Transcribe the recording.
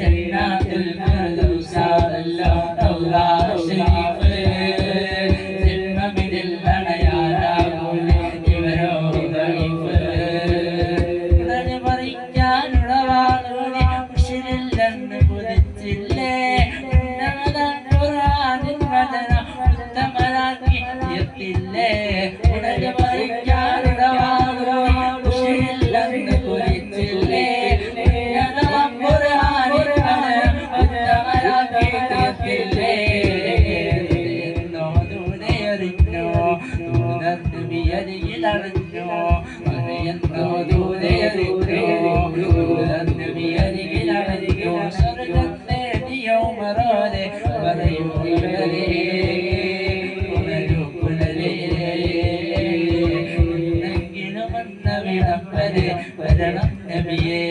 ജന്നാത്തുൽ ഫിർദൗസ അല്ലാഹ് ശരീഫ് ജന്മമിതിൽ അണയാനാകൂലെ ഇവരോ ദഈഫ് ഉടനെ പറിക്കാനുളവാളൂനെ ഉശിരില്ലെന്ന് കുതിച്ചില്ലേ ഖുർആനിൻ വചന ഉത്തമരാക്കി തീർത്തില്ലേ ഉടനെ പറിക്കാനുളവാളൂനെ ഉശിരില്ലെന്ന് കുതിച്ചില്ലേ ഖുർആനിൻ വചന ഉത്തമരാക്കി തീർത്തില്ലേ ദൂതയറിഞ്ഞോ ദൂതർ നബിയരികിലറിഞ്ഞോ പറയുന്നോ ദൂതയറിഞ്ഞോ ദൂതർ നബിയരികിലറിഞ്ഞോ സ്വർഗ്ഗം നേടിയോ മറോരെ പറയൂ ഇവരെ പുനരൂ പുനരേ എന്നെങ്കിലും വന്ന വിളംബരെ വരണം നബിയേ